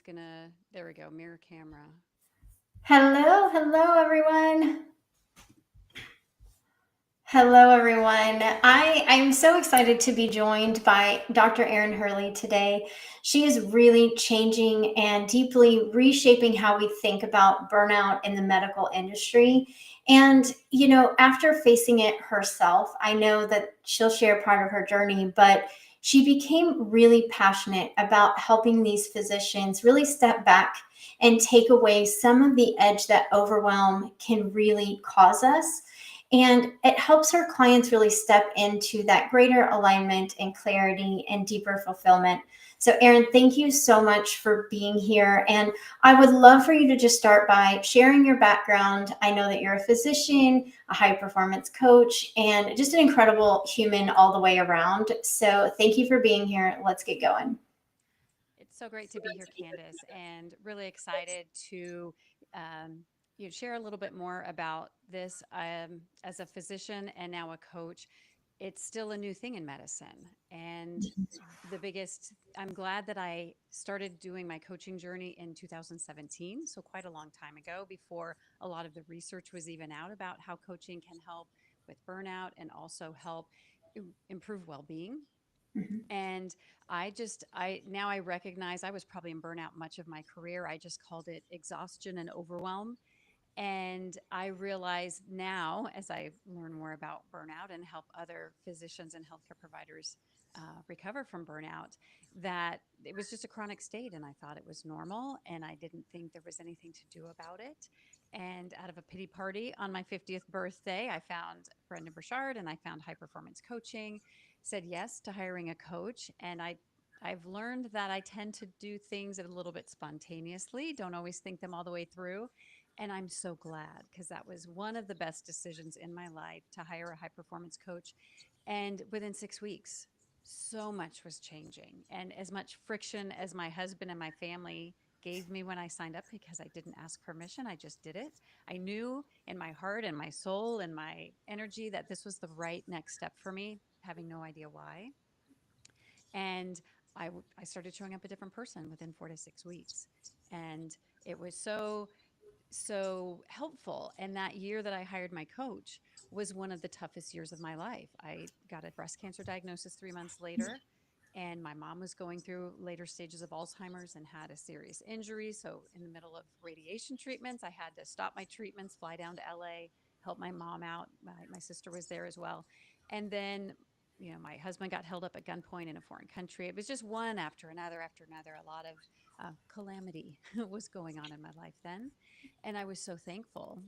just gonna, there we go, mirror camera. Hello, everyone. Hello, everyone. I'm so excited to be joined by Dr. Erin Hurley today. She is really changing and deeply reshaping how we think about burnout in the medical industry. And, after facing it herself, I know that she'll share part of her journey, but she became really passionate about helping these physicians really step back and take away some of the edge that overwhelm can really cause us, and it helps her clients really step into that greater alignment and clarity and deeper fulfillment. So, Erin, thank you so much for being here. And I would love for you to just start by sharing your background. I know that you're a physician, a high performance coach, and just an incredible human all the way around. So, thank you for being here. Let's get going. It's so great to be here, Candace, and really excited to share a little bit more about this. As a physician and now a coach, it's still a new thing in medicine. And I'm glad that I started doing my coaching journey in 2017, so quite a long time ago, before a lot of the research was even out about how coaching can help with burnout and also help improve well being. Mhm. And now I recognize I was probably in burnout much of my career. I just called it exhaustion and overwhelm. And I realize now, as I learn more about burnout and help other physicians and healthcare providers recover from burnout, that it was just a chronic state. And I thought it was normal. And I didn't think there was anything to do about it. And out of a pity party on my 50th birthday, I found Brendan Burchard and I found high performance coaching, said yes to hiring a coach. And I've learned that I tend to do things a little bit spontaneously, don't always think them all the way through. And I'm so glad, because that was one of the best decisions in my life, to hire a high performance coach. And within 6 weeks, so much was changing. And as much friction as my husband and my family gave me when I signed up, because I didn't ask permission, I just did it. I knew in my heart and my soul and my energy that this was the right next step for me, having no idea why. And I started showing up a different person within 4 to 6 weeks. And it was so helpful. And that year that I hired my coach was one of the toughest years of my life. I got a breast cancer diagnosis 3 months later, and my mom was going through later stages of Alzheimer's and had a serious injury. So, in the middle of radiation treatments, I had to stop my treatments, fly down to LA, help my mom out. My sister was there as well. And then, my husband got held up at gunpoint in a foreign country. It was just one after another after another. A lot of calamity was going on in my life then. And I was so thankful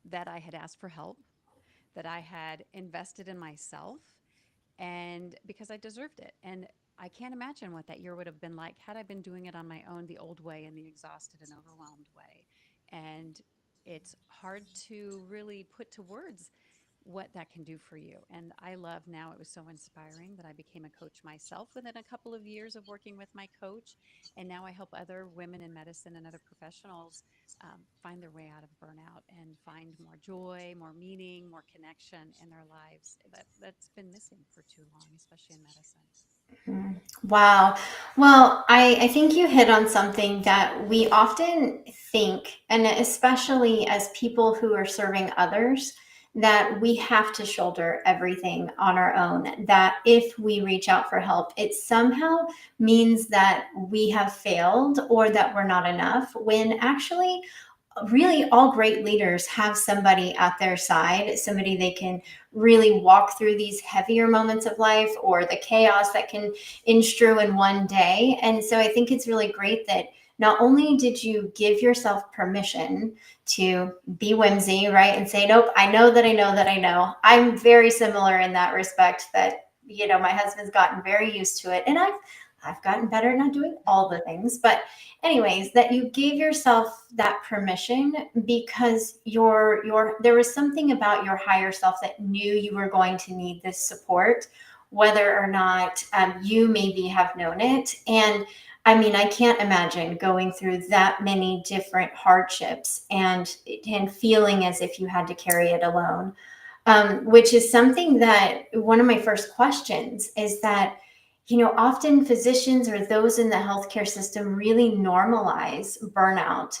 that I had asked for help, that I had invested in myself, and because I deserved it. And I can't imagine what that year would have been like had I been doing it on my own, the old way, and the exhausted and overwhelmed way. And it's hard to really put to words what that can do for you. And I love now, it was so inspiring that I became a coach myself within a couple of years of working with my coach. And now I help other women in medicine and other professionals find their way out of burnout and find more joy, more meaning, more connection in their lives that's been missing for too long, especially in medicine. Wow. Well, I think you hit on something that we often think, and especially as people who are serving others, that we have to shoulder everything on our own. That if we reach out for help, it somehow means that we have failed or that we're not enough, when actually really all great leaders have somebody at their side, somebody they can really walk through these heavier moments of life or the chaos that can instrew in one day. And so I think it's really great that not only did you give yourself permission to be whimsy, right, and say, nope, I know that I know that I know. I'm very similar in that respect, that my husband's gotten very used to it, and I've gotten better at not doing all the things. But anyways, that you gave yourself that permission because there was something about your higher self that knew you were going to need this support, whether or not you maybe have known it. And I mean, I can't imagine going through that many different hardships and feeling as if you had to carry it alone. Which is something that one of my first questions is that often physicians or those in the healthcare system really normalize burnout.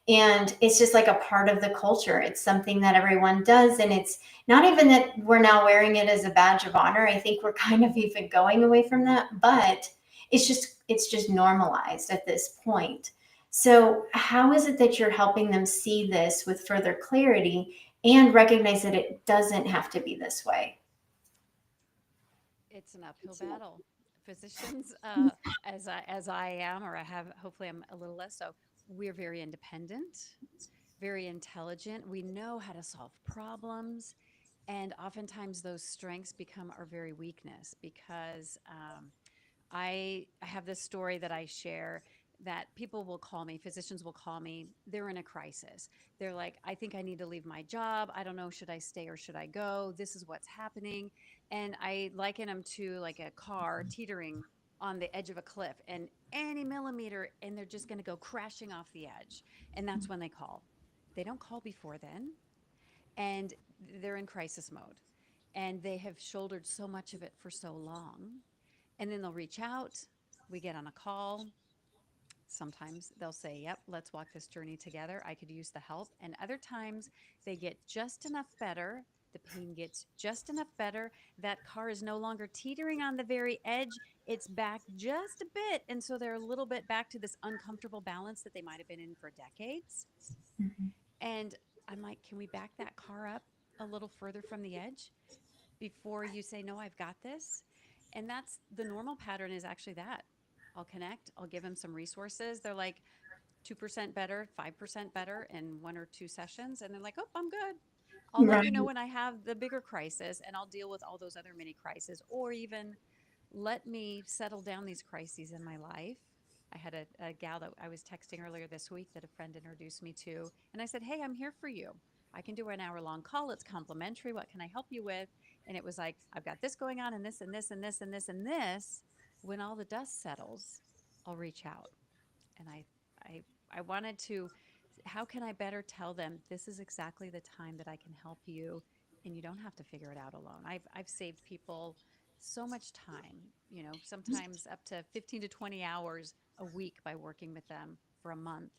And it's just like a part of the culture. It's something that everyone does. And it's not even that we're now wearing it as a badge of honor. I think we're kind of even going away from that, but it's just normalized at this point. So how is it that you're helping them see this with further clarity and recognize that it doesn't have to be this way? It's an uphill battle. Physicians, as I am, or I have, hopefully I'm a little less so, we're very independent, very intelligent. We know how to solve problems. And oftentimes those strengths become our very weakness because I have this story that I share that people will call me, physicians will call me, they're in a crisis. They're like, I think I need to leave my job. I don't know, should I stay or should I go? This is what's happening. And I liken them to like a car teetering on the edge of a cliff and any millimeter, and they're just going to go crashing off the edge. And that's when they call. They don't call before then. And they're in crisis mode. And they have shouldered so much of it for so long, and then they'll reach out. We get on a call. Sometimes they'll say, yep, let's walk this journey together. I could use the help. And other times they get just enough better. The pain gets just enough better. That car is no longer teetering on the very edge. It's back just a bit. And so they're a little bit back to this uncomfortable balance that they might have been in for decades. Mhm. And I'm like, can we back that car up a little further from the edge before you say, no, I've got this? And that's the normal pattern is actually that. I'll connect, I'll give them some resources. They're like 2% better, 5% better in 1 or 2 sessions. And they're like, oh, I'm good. I'll let Right. you know when I have the bigger crisis and I'll deal with all those other mini crises, or even let me settle down these crises in my life. I had a gal that I was texting earlier this week that a friend introduced me to. And I said, hey, I'm here for you. I can do an hour-long call. It's complimentary. What can I help you with? And it was like, I've got this going on and this and this and this and this and this. When all the dust settles, I'll reach out. And I, I wanted to, how can I better tell them this is exactly the time that I can help you and you don't have to figure it out alone. I've saved people so much time, sometimes up to 15 to 20 hours a week by working with them for a month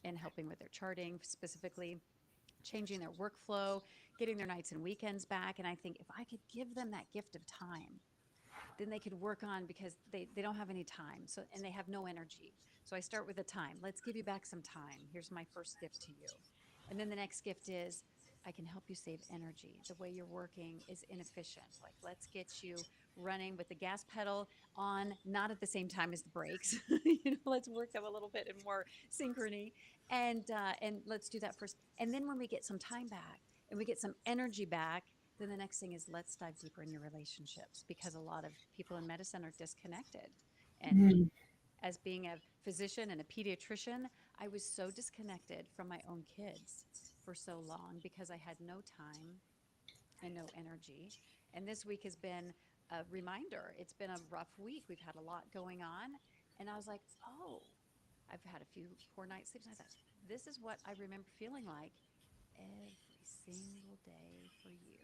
and helping with their charting, specifically changing their workflow, getting their nights and weekends back. And I think if I could give them that gift of time, then they could work on, because they don't have any time. So, and they have no energy. So I start with the time. Let's give you back some time. Here's my first gift to you. And then the next gift is I can help you save energy. The way you're working is inefficient. Like, let's get you running with the gas pedal on, not at the same time as the brakes. Let's work them a little bit in more synchrony, and let's do that first. And then when we get some time back and we get some energy back, then the next thing is let's dive deeper in your relationships, because a lot of people in medicine are disconnected. And Mhm. as being a physician and a pediatrician, I was so disconnected from my own kids for so long because I had no time and no energy. And this week has been a reminder. It's been a rough week. We've had a lot going on. And I was like, oh, I've had a few poor night sleeps. And I thought, this is what I remember feeling like every single day for years.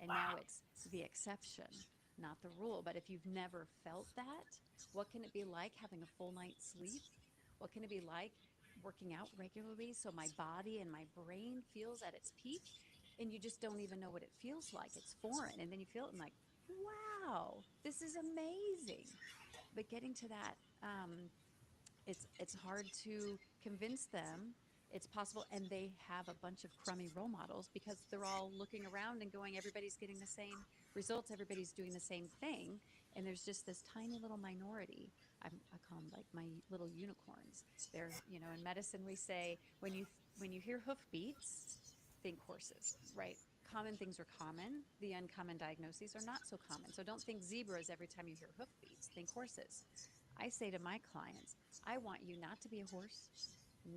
And now it's the exception, not the rule. But if you've never felt that, what can it be like having a full night's sleep? What can it be like working out regularly so my body and my brain feels at its peak? And you just don't even know what it feels like. It's foreign. And then you feel it and like, wow, this is amazing. But getting to that, it's hard to convince them it's possible, and they have a bunch of crummy role models because they're all looking around and going, everybody's getting the same results, everybody's doing the same thing, and there's just this tiny little minority. I call them like my little unicorns. They're, in medicine we say when you hear hoof beats, think horses, right? Common things are common, the uncommon diagnoses are not so common. So don't think zebras every time you hear hoof beats, think horses. I say to my clients, I want you not to be a horse,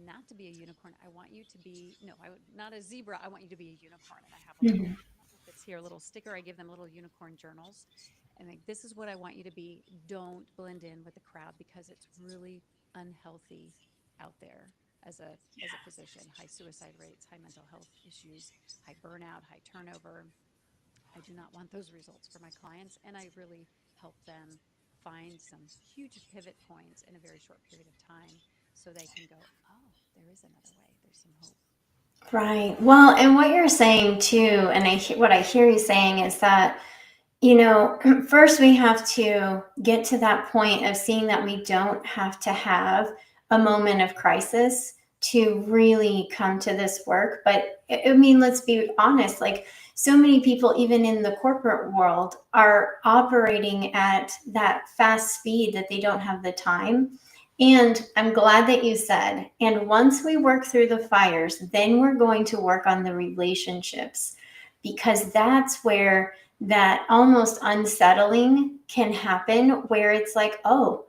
not to be a unicorn. I want you to be, no, not a zebra. I want you to be a unicorn. And I have a little, Mhm. I don't know if it's here, a little sticker. I give them little unicorn journals. And like, this is what I want you to be. Don't blend in with the crowd because it's really unhealthy out there as a physician. High suicide rates, high mental health issues, high burnout, high turnover. I do not want those results for my clients, and I really help them. find some huge pivot points in a very short period of time so they can go, oh, there is another way. There's some hope. Right. Well, and what you're saying too, and what I hear you saying is that, you know, first we have to get to that point of seeing that we don't have to have a moment of crisis to really come to this work. But I mean, let's be honest, like so many people, even in the corporate world, are operating at that fast speed that they don't have the time. And I'm glad that you said, and once we work through the fires, then we're going to work on the relationships, because that's where that almost unsettling can happen, where it's like, oh,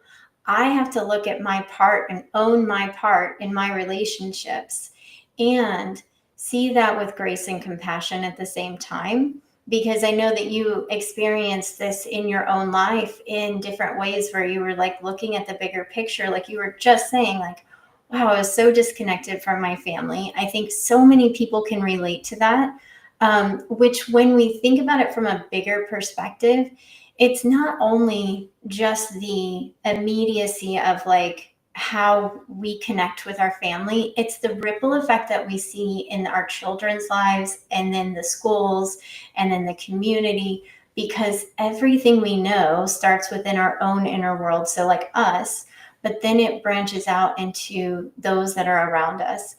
I have to look at my part and own my part in my relationships and see that with grace and compassion at the same time. Because I know that you experienced this in your own life in different ways where you were like looking at the bigger picture, like you were just saying, like, wow, I was so disconnected from my family. I think so many people can relate to that. Which, when we think about it from a bigger perspective, it's not only just the immediacy of like how we connect with our family, it's the ripple effect that we see in our children's lives and then the schools and then the community, because everything we know starts within our own inner world. So, like us, but then it branches out into those that are around us.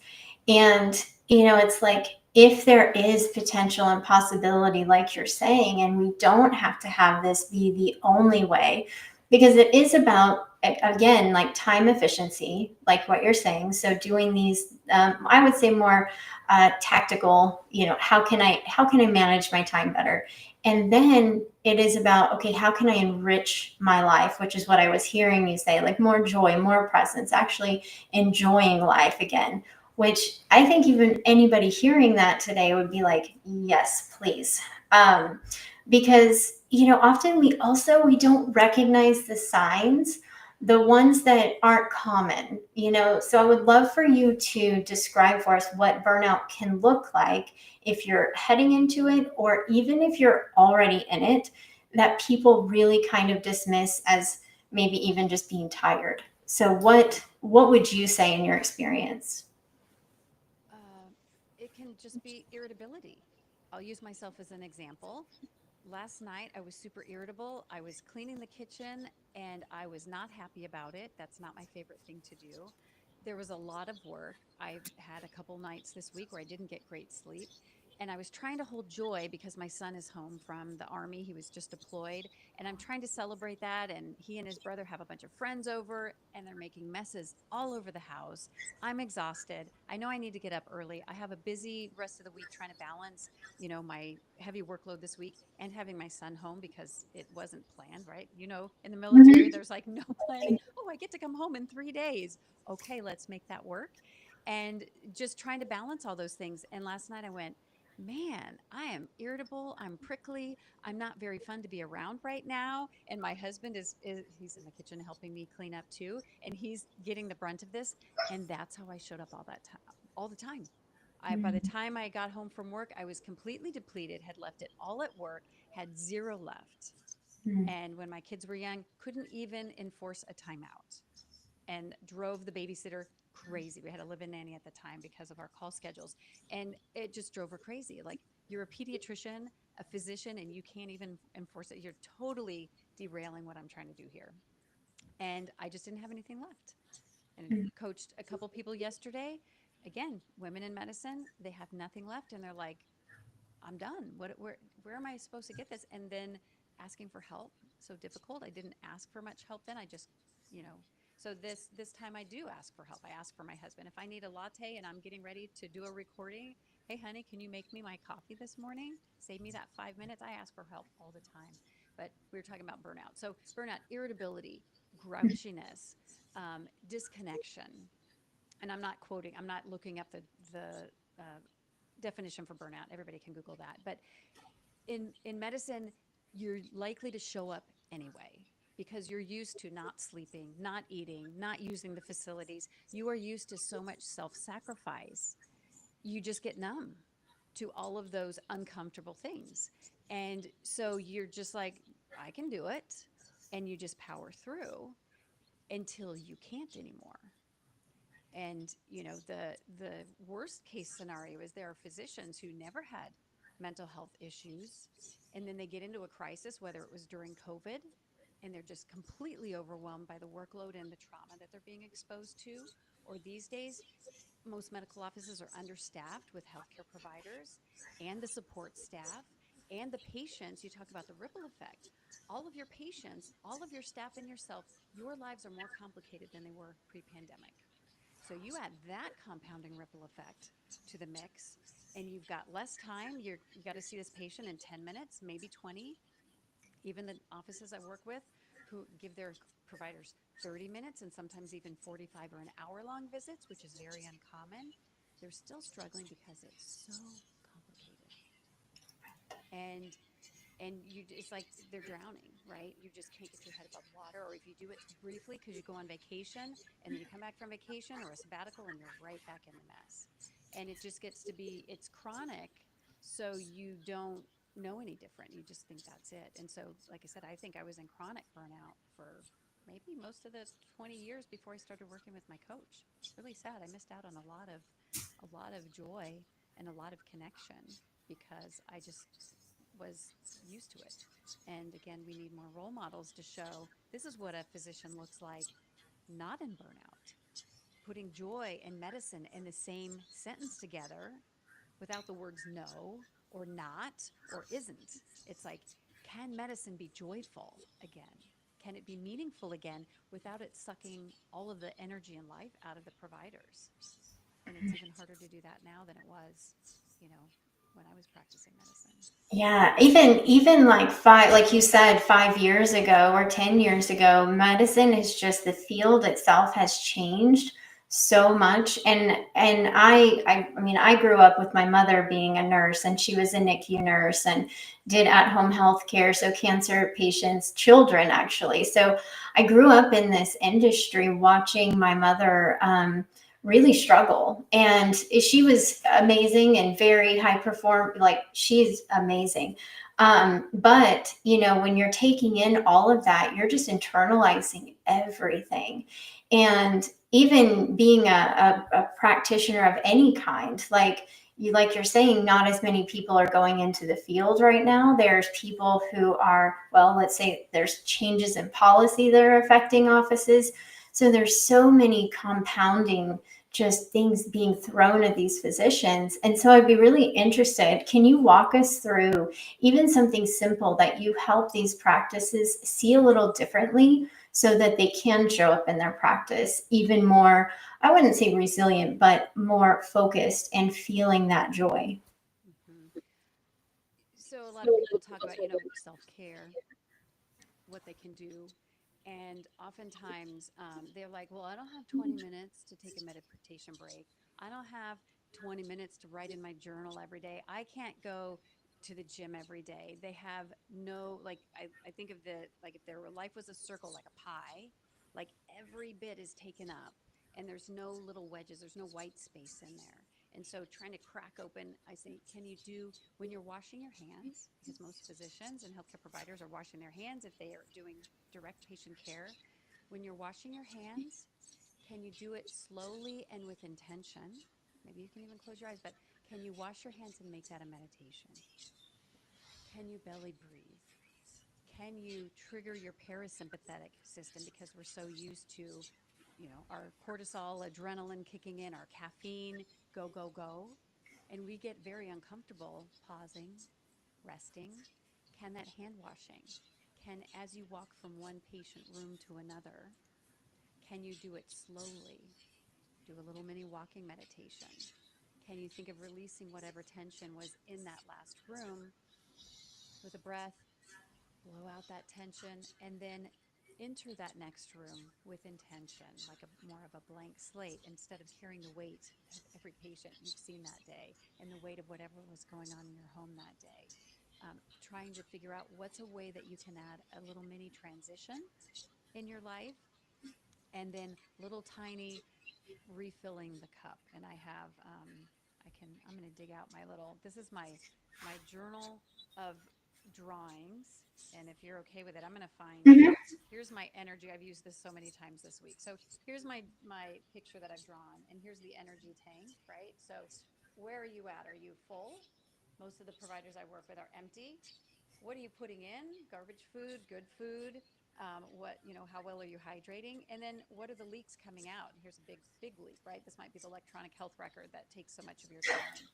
And, you know, it's like, if there is potential and possibility, like you're saying, and we don't have to have this be the only way, because it is about, again, like time efficiency, like what you're saying. So doing these, I would say more tactical, you know, how can I manage my time better? And then it is about, okay, how can I enrich my life, which is what I was hearing you say, like more joy, more presence, actually enjoying life again, which I think even anybody hearing that today would be like, yes, please. Because, you know, often we don't recognize the signs, the ones that aren't common, you know. So I would love for you to describe for us what burnout can look like if you're heading into it, or even if you're already in it, that people really kind of dismiss as maybe even just being tired. So what would you say in your experience? Uh, it can just be irritability. I'll use myself as an example. Last night, I was super irritable. I was cleaning the kitchen and I was not happy about it. That's not my favorite thing to do. There was a lot of work. I've had a couple nights this week where I didn't get great sleep. And I was trying to hold joy because my son is home from the army. He was just deployed. And I'm trying to celebrate that. And he and his brother have a bunch of friends over and they're making messes all over the house. I'm exhausted. I know I need to get up early. I have a busy rest of the week trying to balance, you know, my heavy workload this week and having my son home because it wasn't planned, right? You know, in the military, there's like no planning. Oh, I get to come home in 3 days. Okay, let's make that work. And just trying to balance all those things. And last night I went, man, I am irritable. I'm prickly. I'm not very fun to be around right now. And my husband is he's in the kitchen helping me clean up too. And he's getting the brunt of this. And that's how I showed up all that time, all the time. By the time I got home from work, I was completely depleted, had left it all at work, had zero left. And when my kids were young, couldn't even enforce a timeout and drove the babysitter crazy. We had a live-in nanny at the time because of our call schedules. And it just drove her crazy. Like, you're a pediatrician, a physician, and you can't even enforce it. You're totally derailing what I'm trying to do here. And I just didn't have anything left. And coached a couple people yesterday. Again, women in medicine, they have nothing left and they're like, I'm done. Where am I supposed to get this? And then asking for help, so difficult. I didn't ask for much help then. I just, you know, so this time I do ask for help. I ask for my husband. If I need a latte and I'm getting ready to do a recording, hey honey, can you make me my coffee this morning? Save me that 5 minutes. I ask for help all the time. But we were talking about burnout. So burnout, irritability, grouchiness, disconnection. And I'm not quoting, I'm not looking up the uh, definition for burnout. Everybody can Google that. But in medicine, you're likely to show up anyway because you're used to not sleeping, not eating, not using the facilities. You are used to so much self-sacrifice. You just get numb to all of those uncomfortable things. And so you're just like, I can do it. and you just power through until you can't anymore. And the worst case scenario is there are physicians who never had mental health issues, and then they get into a crisis, whether it was during COVID, and they're just completely overwhelmed by the workload and the trauma that they're being exposed to. Or these days, most medical offices are understaffed with healthcare providers and the support staff and the patients. You talk about the ripple effect. All of your patients, all of your staff, and yourself, your lives are more complicated than they were pre pandemic. So you add that compounding ripple effect to the mix, and you've got less time. You got to see this patient in 10 minutes, maybe 20. Even the offices I work with who give their providers 30 minutes and sometimes even 45 or an hour long visits, which is very uncommon, they're still struggling because it's so complicated. And it's like they're drowning, right? You just can't get your head above water. Or if you do it briefly because you go on vacation and then you come back from vacation or a sabbatical and you're right back in the mess. And it just gets to be, it's chronic. So you don't know any different. You just think that's it. And so, like I said, I think I was in chronic burnout for maybe most of the 20 years before I started working with my coach. It's really sad. I missed out on a lot of joy and a lot of connection because I just was used to it. And again, we need more role models to show this is what a physician looks like, not in burnout, putting joy and medicine in the same sentence together without the words no or not or isn't. It's like, can medicine be joyful again? Can it be meaningful again without it sucking all of the energy and life out of the providers? And it's even harder to do that now than it was, you know, when I was practicing medicine. Yeah, even like five, like you said, 5 years ago or 10 years ago, medicine is just the field itself has changed so much. And I mean, I grew up with my mother being a nurse, and she was a NICU nurse and did at-home health care, so cancer patients, children actually. So I grew up in this industry watching my mother really struggle. And she was amazing and very high perform, like she's amazing. But when you're taking in all of that, you're just internalizing everything. And even being a practitioner of any kind, like you're saying, not as many people are going into the field right now. There's people who are, well, let's say there's changes in policy that are affecting offices. So there's so many compounding just things being thrown at these physicians. And so I'd be really interested. Can you walk us through even something simple that you help these practices see a little differently so that they can show up in their practice even more, I wouldn't say resilient, but more focused and feeling that joy? Hmm. So a lot of people talk about, self-care, what they can do. And oftentimes they're like, well, I don't have 20 minutes to take a meditation break. I don't have 20 minutes to write in my journal every day. I can't go to the gym every day. They have no, like, I think of like if their life was a circle, like a pie, like every bit is taken up and there's no little wedges, there's no white space in there. And so trying to crack open, I say, can you do when you're washing your hands? Because most physicians and healthcare providers are washing their hands if they are doing direct patient care. When you're washing your hands, can you do it slowly and with intention? Maybe you can even close your eyes, but can you wash your hands and make that a meditation? Can you belly breathe? Can you trigger your parasympathetic system because we're so used to, our cortisol, adrenaline kicking in, our caffeine, go, go, go. And we get very uncomfortable pausing, resting. Can that hand washing? Can, as you walk from one patient room to another, can you do it slowly? Do a little mini walking meditation. Can you think of releasing whatever tension was in that last room with a breath, blow out that tension, and then enter that next room with intention, like more of a blank slate, instead of carrying the weight of every patient you've seen that day and the weight of whatever was going on in your home that day. Trying to figure out what's a way that you can add a little mini transition in your life, and then little tiny refilling the cup. And I have, I'm going to dig out my little, this is my journal of drawings. And if you're okay with it, I'm going to find, Mhm. here's my energy. I've used this so many times this week. So here's my picture that I've drawn, and here's the energy tank, right? So where are you at? Are you full? Most of the providers I work with are empty. What are you putting in? Garbage food, good food? How well are you hydrating? And then what are the leaks coming out? Here's a big leak, right? This might be the electronic health record that takes so much of your time.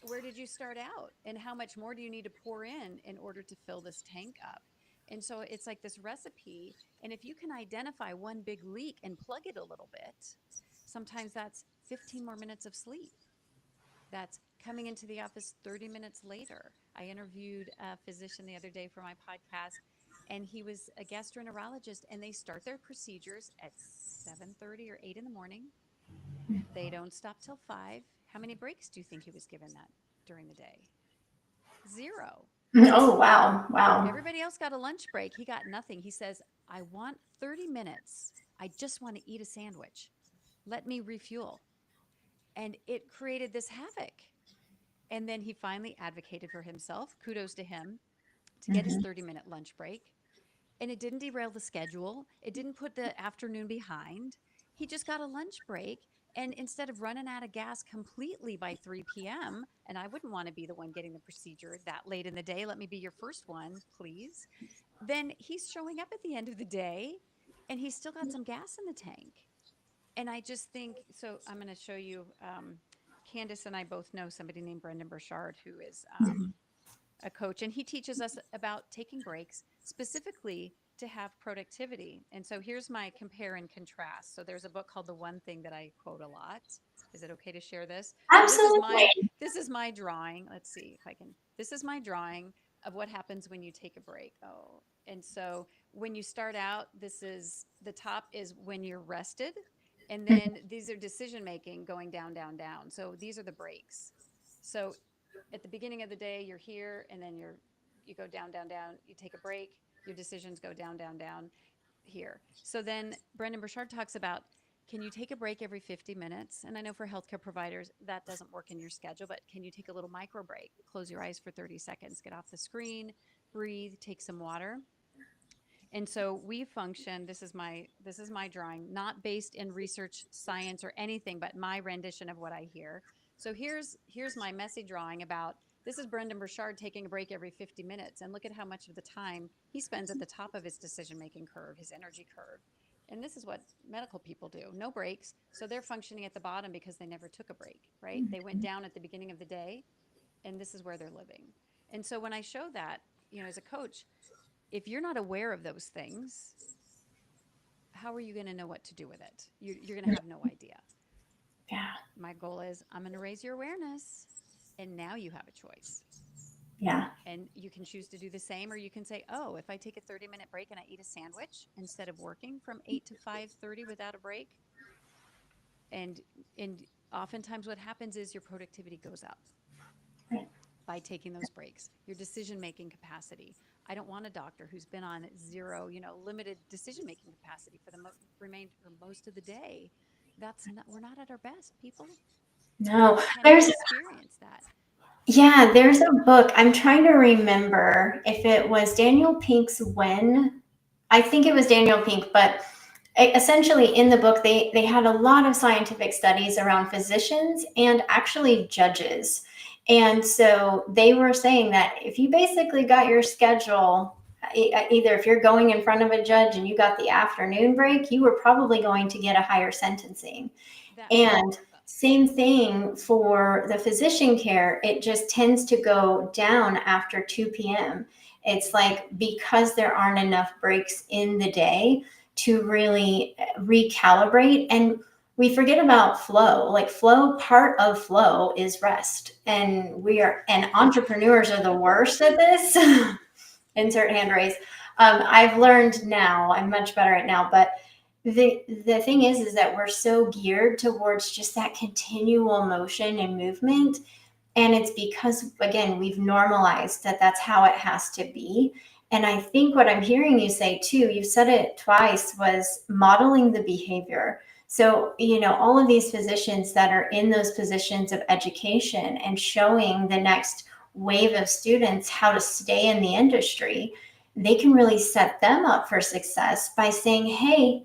Where did you start out? And how much more do you need to pour in order to fill this tank up? And so it's like this recipe. And if you can identify one big leak and plug it a little bit, sometimes that's 15 more minutes of sleep. That's coming into the office 30 minutes later. I interviewed a physician the other day for my podcast, and he was a gastroenterologist, and they start their procedures at 7:30 or 8 in the morning. They don't stop till 5. How many breaks do you think he was given that during the day? Zero. Oh, wow. Wow. Everybody else got a lunch break. He got nothing. He says, I want 30 minutes. I just want to eat a sandwich. Let me refuel. And it created this havoc. And then he finally advocated for himself. Kudos to him to get his Mhm. 30-minute lunch break. And it didn't derail the schedule. It didn't put the afternoon behind. He just got a lunch break. And instead of running out of gas completely by 3 p.m., and I wouldn't want to be the one getting the procedure that late in the day, let me be your first one, please. Then he's showing up at the end of the day and he's still got some gas in the tank. And I just think so. I'm going to show you. Candace and I both know somebody named Brendan Burchard, who is a coach, and he teaches us about taking breaks specifically to have productivity. And so here's my compare and contrast. So there's a book called The One Thing that I quote a lot. Is it okay to share this? So Absolutely. this is my drawing. Let's see if I can. This is my drawing of what happens when you take a break. Oh, and so when you start out, this is the top is when you're rested, and then these are decision making going down, down, down. So these are the breaks. So at the beginning of the day, you're here, and then you go down, down, down. You take a break. Your decisions go down, down, down here. So then Brendan Burchard talks about, can you take a break every 50 minutes? And I know for healthcare providers that doesn't work in your schedule, but can you take a little micro break? Close your eyes for 30 seconds, get off the screen, breathe, take some water. And so we function, this is my drawing, not based in research, science, or anything, but my rendition of what I hear. So here's my messy drawing about, this is Brendan Burchard taking a break every 50 minutes, and look at how much of the time he spends at the top of his decision making curve, his energy curve. And this is what medical people do, no breaks. So they're functioning at the bottom because they never took a break, right? They went down at the beginning of the day, and this is where they're living. And so when I show that, as a coach, if you're not aware of those things, how are you going to know what to do with it? You're going to have no idea. Yeah. My goal is I'm going to raise your awareness, and now you have a choice. Yeah. And you can choose to do the same, or you can say, oh, if I take a 30-minute break and I eat a sandwich instead of working from 8 to 5:30 without a break, and and oftentimes what happens is your productivity goes up Right. by taking those breaks, your decision making capacity. I don't want a doctor who's been on zero, limited decision making capacity for the remainder or most of the day. We're not at our best, people. No, You can't even there's experience that. yeah, there's a book. I'm trying to remember if it was Daniel Pink's When. I think it was Daniel Pink, but essentially in the book they had a lot of scientific studies around physicians and actually judges. And so they were saying that if you basically got your schedule, either if you're going in front of a judge and you got the afternoon break, you were probably going to get a higher sentencing. That And same thing for the physician care, it just tends to go down after 2 p.m. It's like because there aren't enough breaks in the day to really recalibrate. And we forget about flow. Like part of flow is rest. And entrepreneurs are the worst at this. Insert hand raise. I've learned now, I'm much better at now, but the thing is that we're so geared towards just that continual motion and movement, and it's because again we've normalized that that's how it has to be. And I think what I'm hearing you say too, you've said it twice, was modeling the behavior. So all of these physicians that are in those positions of education and showing the next wave of students how to stay in the industry, they can really set them up for success by saying, hey,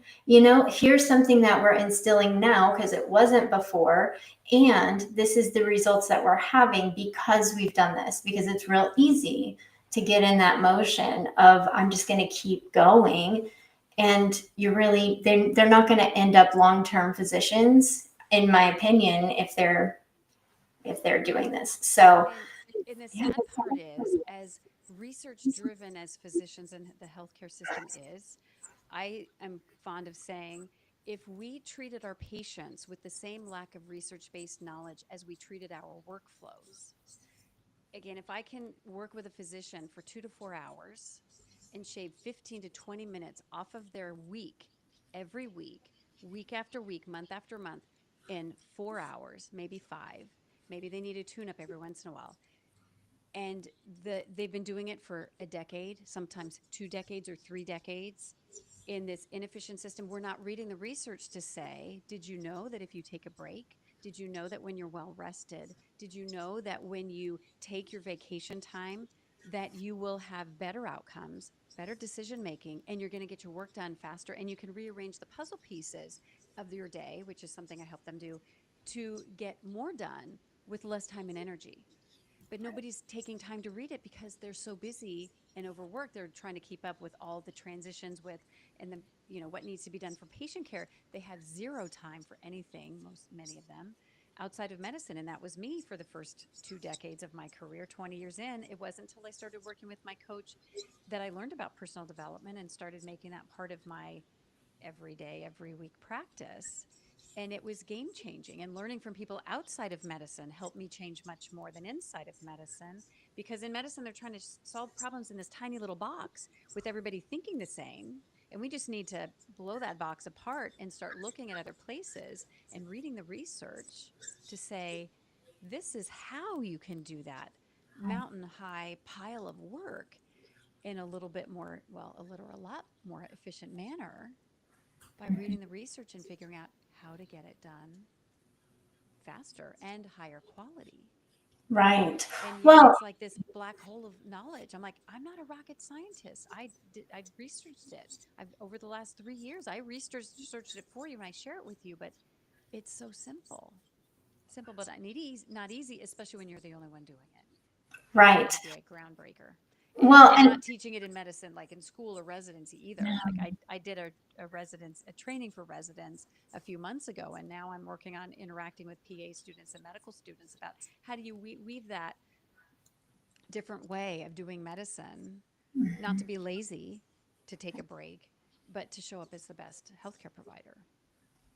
here's something that we're instilling now because it wasn't before. And this is the results that we're having because we've done this, because it's real easy to get in that motion of, I'm just going to keep going. And they're not going to end up long-term physicians, in my opinion, if they're doing this. So, And the sad part is, as research driven as physicians and the healthcare system is, I am fond of saying, if we treated our patients with the same lack of research based knowledge as we treated our workflows, again, if I can work with a physician for 2 to 4 hours and shave 15 to 20 minutes off of their week every week after week, month after month, in 4 hours, maybe five, maybe they need a tune up every once in a while. And they've been doing it for a decade, sometimes 2 decades or 3 decades in this inefficient system. We're not reading the research to say, did you know that if you take a break, did you know that when you're well rested, did you know that when you take your vacation time, that you will have better outcomes, better decision making, and you're going to get your work done faster, and you can rearrange the puzzle pieces of your day, which is something I help them do, to get more done with less time and energy. But nobody's taking time to read it because they're so busy and overworked. They're trying to keep up with all the transitions with and the what needs to be done for patient care. They have zero time for anything, many of them, outside of medicine. And that was me for the first 2 decades of my career. 20 years in, it wasn't until I started working with my coach that I learned about personal development and started making that part of my every day, every week practice. And it was game changing. And learning from people outside of medicine helped me change much more than inside of medicine. Because in medicine, they're trying to solve problems in this tiny little box with everybody thinking the same. And we just need to blow that box apart and start looking at other places and reading the research to say, this is how you can do that mountain high pile of work in a little bit more, well, a lot more efficient manner by reading the research and figuring out how to get it done faster and higher quality. right. And yet Well, it's like this black hole of knowledge. I'm like, I'm not a rocket scientist. I researched it. I've over the last 3 years, I researched it for you and I share it with you, but it's so simple. Simple, but not easy, especially when you're the only one doing it. That right. would be a groundbreaker. And Well, I'm and not teaching it in medicine, like in school or residency either. Like I did a training for residents a few months ago, and now I'm working on interacting with PA students and medical students about how do you weave that different way of doing medicine, not to be lazy, to take a break, but to show up as the best healthcare provider.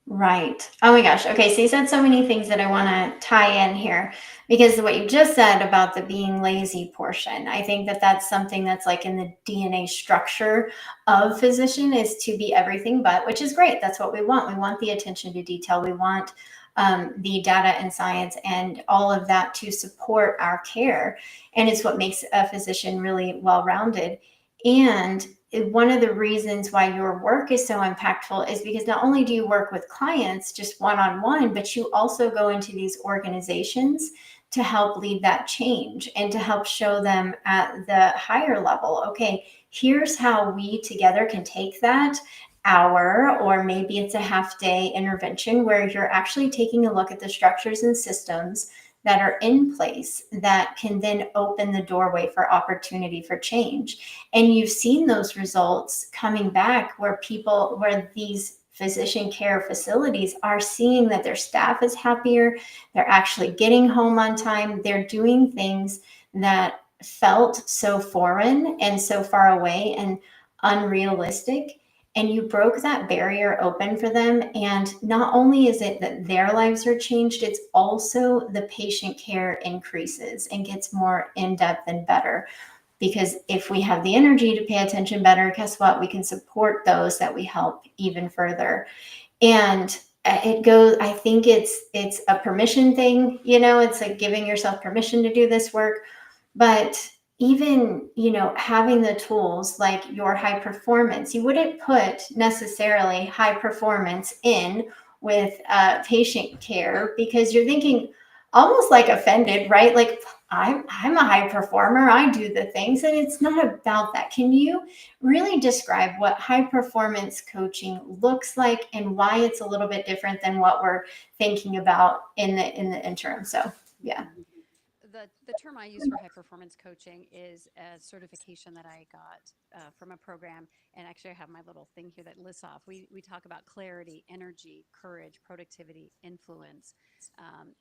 right. Oh my gosh. Okay. So you said so many things that I want to tie in here because what you just said about the being lazy portion, I think that that's something that's like in the DNA structure of physician is to be everything but, which is great. That's what we want. We want the attention to detail. We want the data and science and all of that to support our care. And it's what makes a physician really well-rounded. And one of the reasons why your work is so impactful is because not only do you work with clients just one-on-one, but you also go into these organizations to help lead that change and to help show them at the higher level, okay, here's how we together can take that hour, or maybe it's a half day intervention where you're actually taking a look at the structures and systems that are in place that can then open the doorway for opportunity for change. And you've seen those results coming back where these physician care facilities are seeing that their staff is happier, they're actually getting home on time, they're doing things that felt so foreign and so far away and unrealistic, and you broke that barrier open for them. And not only is it that their lives are changed, it's also the patient care increases and gets more in-depth and better. Because if we have the energy to pay attention better, guess what? We can support those that we help even further. And it goes, I think it's a permission thing, it's like giving yourself permission to do this work. But even, having the tools like your high performance, you wouldn't put necessarily high performance in with patient care because you're thinking almost like offended, right? Like I'm a high performer. I do the things, and it's not about that. Can you really describe what high performance coaching looks like and why it's a little bit different than what we're thinking about in the interim? So, yeah. Mhm. The term I use for high performance coaching is a certification that I got from a program. And actually, I have my little thing here that lists off. We talk about clarity, energy, courage, productivity, influence,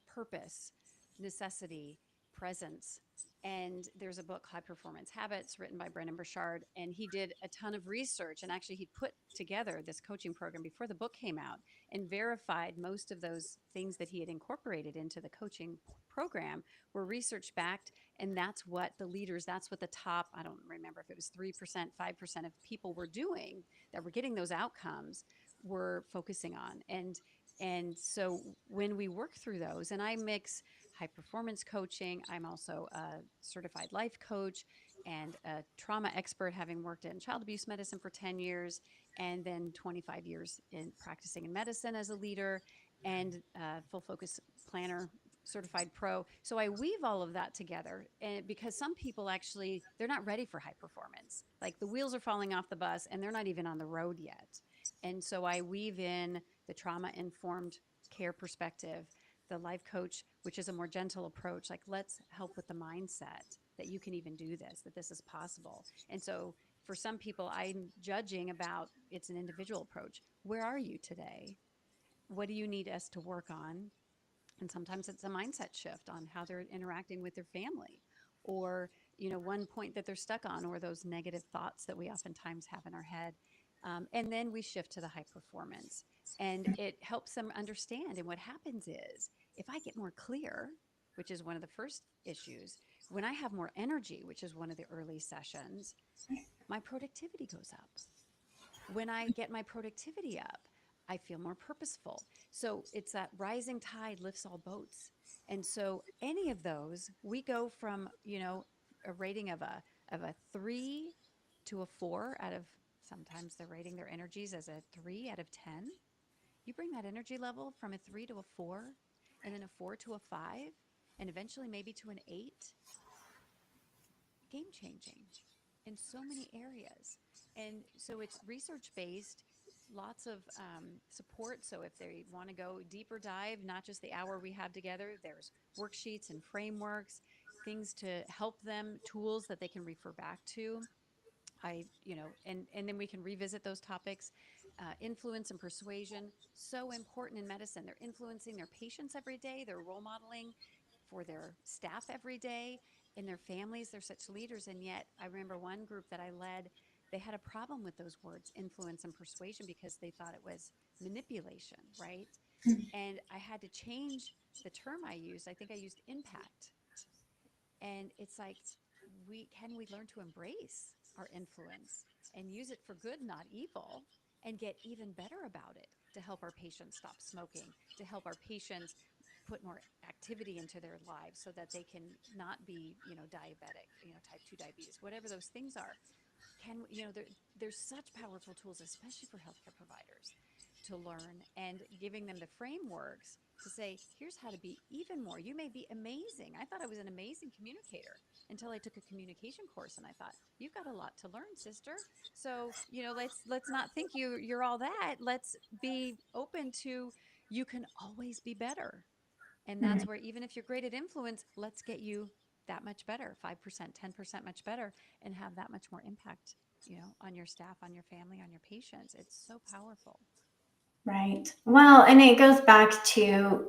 purpose, necessity, presence. And there's a book, High Performance Habits, written by Brendon Burchard. And he did a ton of research. And actually, he put together this coaching program before the book came out and verified most of those things that he had incorporated into the coaching program were research backed. And that's what the leaders, that's what the top, I don't remember if it was 3%, 5% of people were doing that were getting those outcomes were focusing on. And so when we work through those, and I mix high performance coaching, I'm also a certified life coach and a trauma expert, having worked in child abuse medicine for 10 years and then 25 years in practicing in medicine as a leader and full focus planner certified pro. So I weave all of that together, and because some people actually they're not ready for high performance. Like the wheels are falling off the bus and they're not even on the road yet. And so I weave in the trauma informed care perspective, the life coach, which is a more gentle approach, like let's help with the mindset that you can even do this, that this is possible. And so for some people, I'm judging about it's an individual approach. Where are you today? What do you need us to work on? And sometimes it's a mindset shift on how they're interacting with their family or one point that they're stuck on or those negative thoughts that we oftentimes have in our head. And then we shift to the high performance and it helps them understand. And what happens is if I get more clear, which is one of the first issues, when I have more energy, which is one of the early sessions, my productivity goes up. When I get my productivity up, I feel more purposeful. So it's that rising tide lifts all boats. And so any of those, we go from, a rating of a 3 to a 4 out of sometimes they're rating their energies as a 3 out of 10. You bring that energy level from a 3 to a 4 and then a 4 to a 5 and eventually maybe to an 8, game changing in so many areas. And so it's research based, lots of support. So if they want to go deeper dive, not just the hour we have together, there's worksheets and frameworks, things to help them, tools that they can refer back to. And then we can revisit those topics. Influence and persuasion, so important in medicine. They're influencing their patients every day. They're role modeling for their staff every day. In their families, they're such leaders. And yet, I remember one group that I led, they had a problem with those words, influence and persuasion, because they thought it was manipulation, right? And I had to change the term I used. I think I used impact. And it's like, we learn to embrace our influence and use it for good, not evil, and get even better about it to help our patients stop smoking, to help our patients put more activity into their lives so that they can not be, diabetic, type 2 diabetes, whatever those things are. There's such powerful tools, especially for healthcare providers, to learn and giving them the frameworks to say, here's how to be even more. You may be amazing. I thought I was an amazing communicator until I took a communication course and I thought, you've got a lot to learn, sister. So, let's not think you're all that. Let's be open to you can always be better. And that's where even if you're great at influence, let's get you that much better, 5%, 10% much better, and have that much more impact, on your staff, on your family, on your patients. It's so powerful. Right. Well, and it goes back to,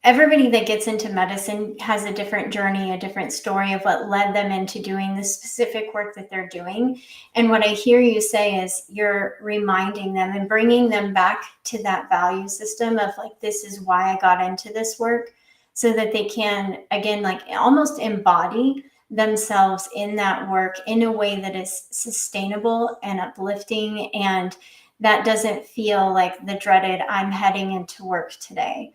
everybody that gets into medicine has a different journey, a different story of what led them into doing the specific work that they're doing. And what I hear you say is you're reminding them and bringing them back to that value system of like, this is why I got into this work, so that they can, again, like almost embody themselves in that work in a way that is sustainable and uplifting, and that doesn't feel like the dreaded I'm heading into work today.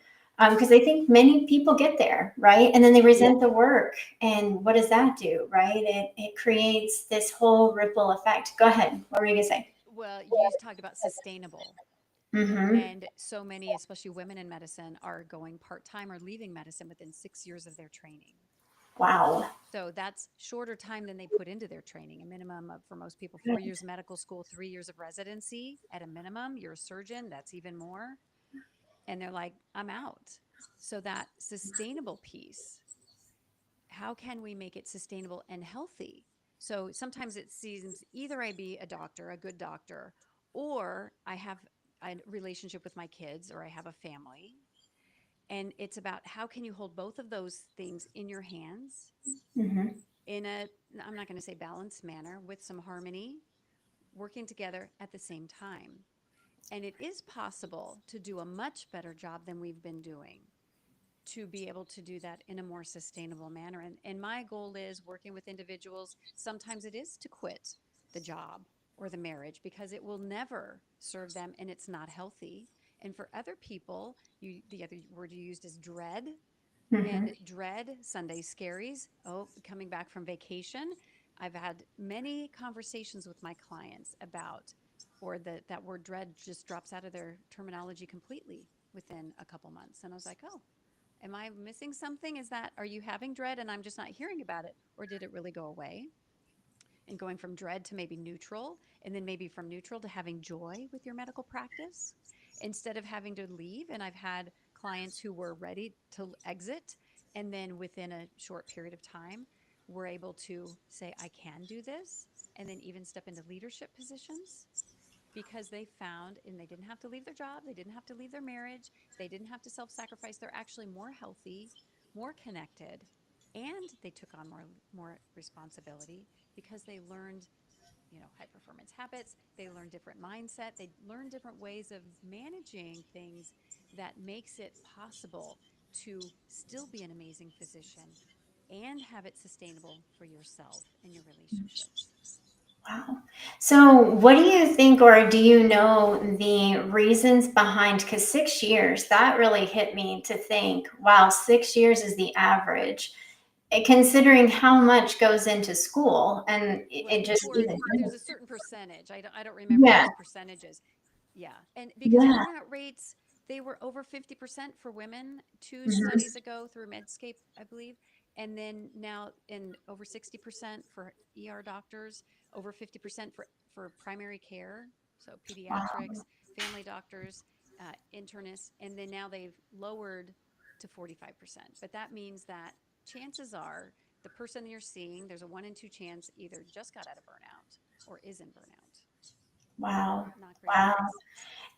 Because I think many people get there, right? And then they resent the work. And what does that do, right? It creates this whole ripple effect. Go ahead. What were you going to say? Well, you talked about sustainable. Mm-hmm. And so many, especially women in medicine, are going part time or leaving medicine within 6 years of their training. Wow. So that's shorter time than they put into their training. A minimum of, for most people, 4 years of medical school, 3 years of residency at a minimum. You're a surgeon, that's even more. And they're like, I'm out. So that sustainable piece, how can we make it sustainable and healthy? So sometimes it seems either I be a doctor, a good doctor, or I have a relationship with my kids or I have a family. And it's about how can you hold both of those things in your hands Mm-hmm. in a, I'm not going to say balanced manner, with some harmony, working together at the same time. And it is possible to do a much better job than we've been doing, to be able to do that in a more sustainable manner. And my goal is working with individuals. Sometimes it is to quit the job or the marriage because it will never serve them and it's not healthy. And for other people, the other word you used is dread. Mm-hmm. And dread, Sunday scaries. Oh, coming back from vacation. I've had many conversations with my clients about, or that word dread just drops out of their terminology completely within a couple months. And I was like, oh, am I missing something? Are you having dread and I'm just not hearing about it? Or did it really go away? And going from dread to maybe neutral, and then maybe from neutral to having joy with your medical practice instead of having to leave. And I've had clients who were ready to exit, and then within a short period of time, were able to say, I can do this, and then even step into leadership positions because they found, and they didn't have to leave their job, they didn't have to leave their marriage, they didn't have to self-sacrifice. They're actually more healthy, more connected, and they took on more responsibility because they learned, high performance habits. They learned different mindset. They learned different ways of managing things that makes it possible to still be an amazing physician and have it sustainable for yourself and your relationships. Wow. So, what do you think, or do you know the reasons behind? Because 6 years, that really hit me to think, wow, 6 years is the average, considering how much goes into school. And Well, it just for even, there's a certain percentage. I don't remember yeah, those percentages. Yeah. And because yeah. burnout rates, they were over 50% for women 2 studies Mhm. ago through Medscape, I believe. And then now in over 60% for ER doctors, over 50% for primary care. So Wow. pediatrics, family doctors, internists. And then now they've lowered to 45%. But that means that chances are the person you're seeing, there's a 1 in 2 chance either just got out of burnout or is in burnout. Wow. Not great Wow. odds.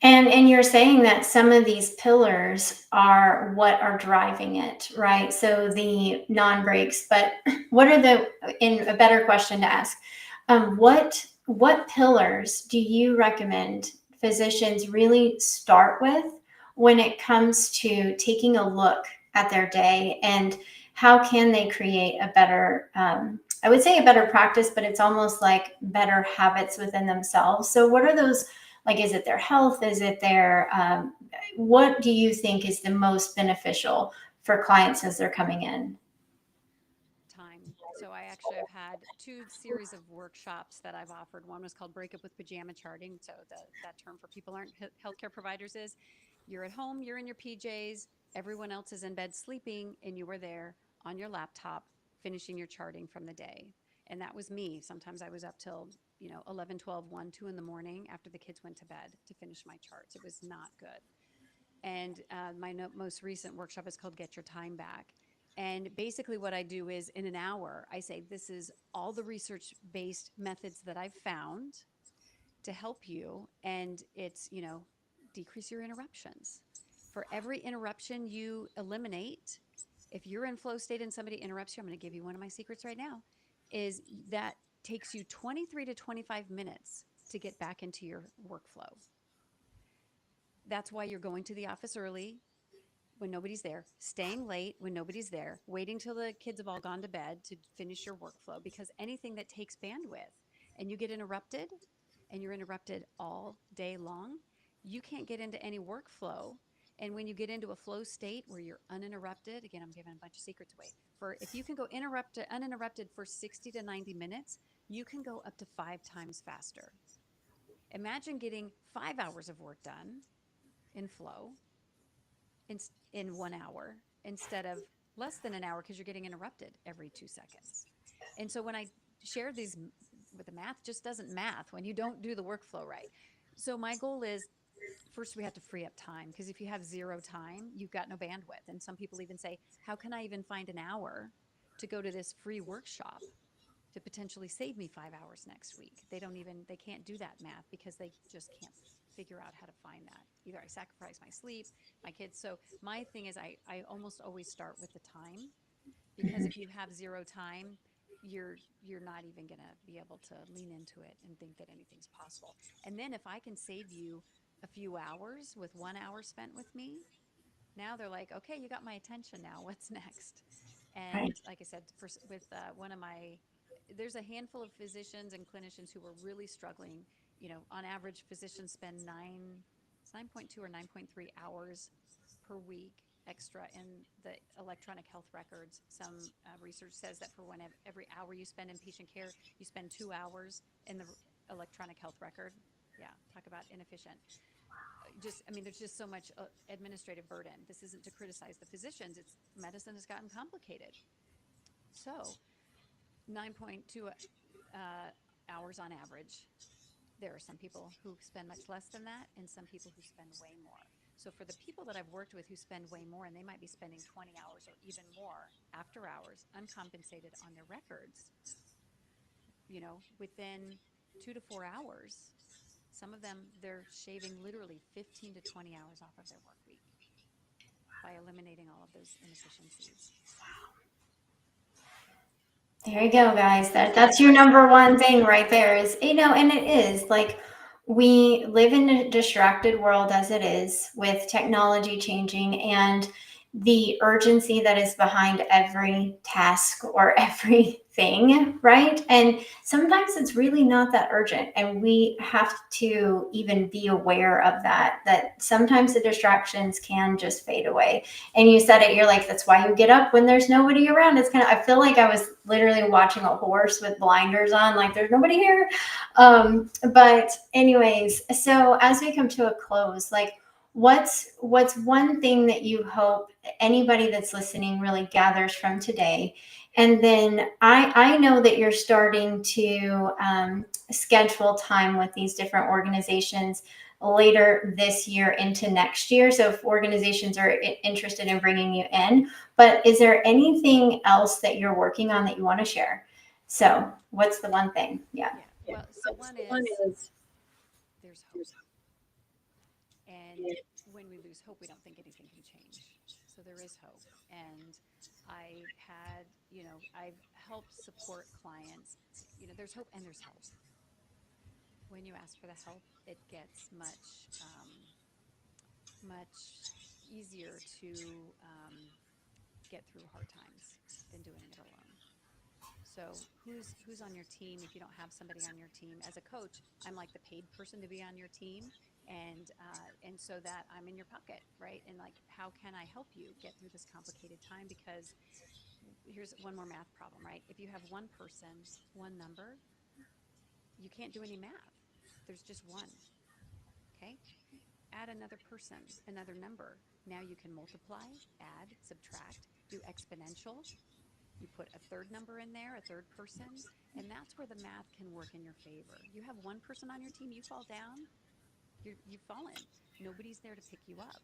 And you're saying that some of these pillars are what are driving it, right? So the non-breaks, but what are the, in a better question to ask, what pillars do you recommend physicians really start with when it comes to taking a look at their day, and how can they create a better, I would say a better practice, but it's almost like better habits within themselves. So what are those, like, is it their health? Is it their, what do you think is the most beneficial for clients as they're coming in? Time. So I actually have had 2 series of workshops that I've offered. One was called Break Up with Pajama Charting. So that term for people aren't healthcare providers is you're at home, you're in your PJs, everyone else is in bed sleeping, and you are there on your laptop finishing your charting from the day. And that was me. Sometimes I was up till 11, 12, 1, 2 in the morning after the kids went to bed to finish my charts. It was not good. And my most recent workshop is called Get Your Time Back. And basically, what I do is in an hour, I say, this is all the research based methods that I've found to help you. And it's, decrease your interruptions. For every interruption you eliminate, if you're in flow state and somebody interrupts you, I'm going to give you one of my secrets right now, is that takes you 23 to 25 minutes to get back into your workflow. That's why you're going to the office early when nobody's there, staying late when nobody's there, waiting till the kids have all gone to bed to finish your workflow, because anything that takes bandwidth and you get interrupted and you're interrupted all day long, you can't get into any workflow. And when you get into a flow state where you're uninterrupted, again, I'm giving a bunch of secrets away. For if you can go uninterrupted for 60 to 90 minutes, you can go up to 5 times faster. Imagine getting 5 hours of work done in flow in, in 1 hour instead of less than an hour because you're getting interrupted every 2 seconds. And so when I share these with the math, just doesn't math when you don't do the workflow right. So my goal is first we have to free up time because if you have zero time, you've got no bandwidth. And some people even say, how can I even find an hour to go to this free workshop to potentially save me 5 hours next week? They can't do that math because they just can't figure out how to find that. Either I sacrifice my sleep, my kids. So my thing is I almost always start with the time because if you have zero time, you're not even going to be able to lean into it and think that anything's possible. And then if I can save you a few hours with 1 hour spent with me, now they're like, okay, you got my attention now. What's next? Right. And like I said, with one of my, there's a handful of physicians and clinicians who were really struggling. You know, on average, physicians spend 9.2 or 9.3 hours per week extra in the electronic health records. Some research says that for every hour you spend in patient care, you spend 2 hours in the electronic health record. Yeah, talk about inefficient. I mean, there's just so much administrative burden. This isn't to criticize the physicians. It's medicine has gotten complicated. So 9.2 hours on average. There are some people who spend much less than that and some people who spend way more. So for the people that I've worked with who spend way more, and they might be spending 20 hours or even more after hours, uncompensated on their records, within 2 to 4 hours, some of them, they're shaving literally 15 to 20 hours off of their work week by eliminating all of those inefficiencies. There you go, guys. That's your number one thing right there is, and it is like we live in a distracted world as it is with technology changing and the urgency that is behind every task or everything, right? And sometimes it's really not that urgent. And we have to even be aware of that sometimes the distractions can just fade away. And you said it, you're like, that's why you get up when there's nobody around. It's kind of, I feel like I was literally watching a horse with blinders on, like there's nobody here. But anyways, so as we come to a close, like what's one thing that you hope anybody that's listening really gathers from today? And then I know that you're starting to schedule time with these different organizations later this year into next year. So if organizations are interested in bringing you in, but is there anything else that you're working on that you want to share? So what's the one thing? Yeah. Yeah. Well, so one is there's hope. And when we lose hope, we don't think anything can change. So there is hope. And I've helped support clients. There's hope and there's help. When you ask for the help, it gets much easier to get through hard times than doing it alone. So who's on your team? If you don't have somebody on your team, as a coach, I'm like the paid person to be on your team, and so that I'm in your pocket, right? And like, how can I help you get through this complicated time? Because here's one more math problem, right? If you have one person, one number, you can't do any math. There's just one. Okay. Add another person, another number. Now you can multiply, add, subtract, do exponential. You put a third number in there, a third person, and that's where the math can work in your favor. You have one person on your team, you fall down, you've fallen. Nobody's there to pick you up.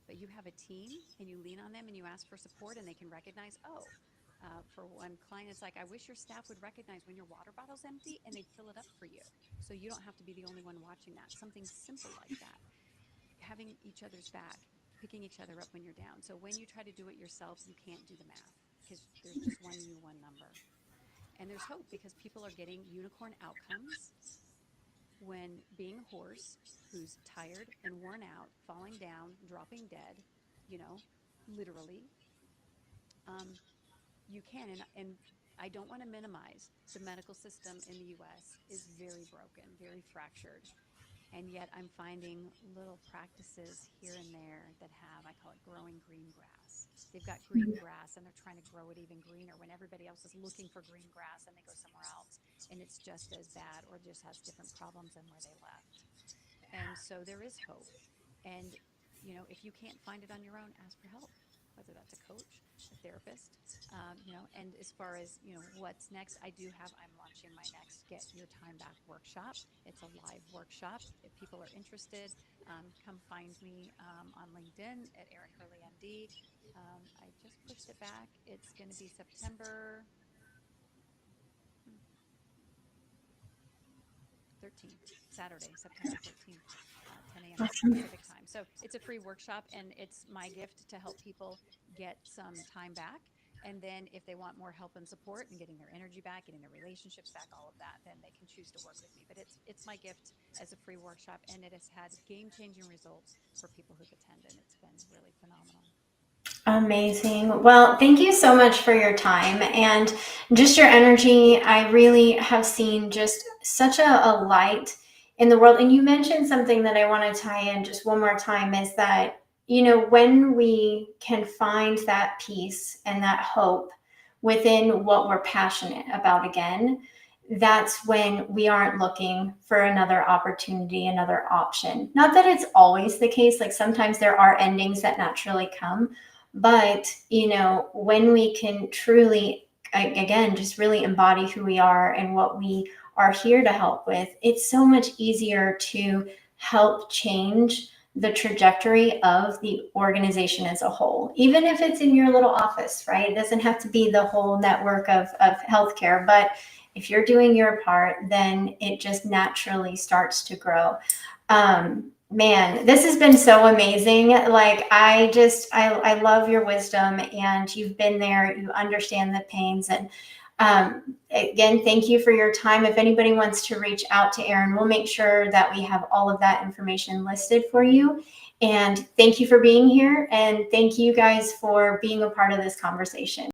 But you have a team and you lean on them and you ask for support and they can recognize, for one client, it's like, I wish your staff would recognize when your water bottle's empty and they'd fill it up for you. So you don't have to be the only one watching that. Something simple like that. Having each other's back, picking each other up when you're down. So when you try to do it yourself, you can't do the math because there's just one you, one number. And there's hope because people are getting unicorn outcomes when being a horse who's tired and worn out, falling down, dropping dead, literally, you can. And I don't want to minimize the medical system in the US is very broken, very fractured. And yet I'm finding little practices here and there that I call it growing green grass. They've got green grass and they're trying to grow it even greener when everybody else is looking for green grass and they go somewhere else and it's just as bad or just has different problems than where they left. And so there is hope. And if you can't find it on your own, ask for help, whether that's a coach, a therapist, and as far as, what's next, I'm launching my next Get Your Time Back workshop. It's a live workshop. If people are interested, come find me on LinkedIn at Erin Hurley MD. I just pushed it back. It's going to be September 13th, Saturday, September 13th, 10 a.m. Pacific time. So it's a free workshop, and it's my gift to help people get some time back. And then if they want more help and support and getting their energy back, getting their relationships back, all of that, then they can choose to work with me. But it's my gift as a free workshop, and it has had game-changing results for people who've attended. It's been really phenomenal. Amazing. Well, thank you so much for your time and just your energy. I really have seen just such a light in the world. And you mentioned something that I want to tie in just one more time is that, when we can find that peace and that hope within what we're passionate about again, that's when we aren't looking for another opportunity, another option. Not that it's always the case. Like sometimes there are endings that naturally come. But, when we can truly, again, just really embody who we are and what we are here to help with, it's so much easier to help change the trajectory of the organization as a whole, even if it's in your little office, right? It doesn't have to be the whole network of healthcare, but if you're doing your part, then it just naturally starts to grow. Man, this has been so amazing. Like I love your wisdom, and you've been there, you understand the pains. And again, thank you for your time. If anybody wants to reach out to Erin, we'll make sure that we have all of that information listed for you. And thank you for being here. And thank you guys for being a part of this conversation.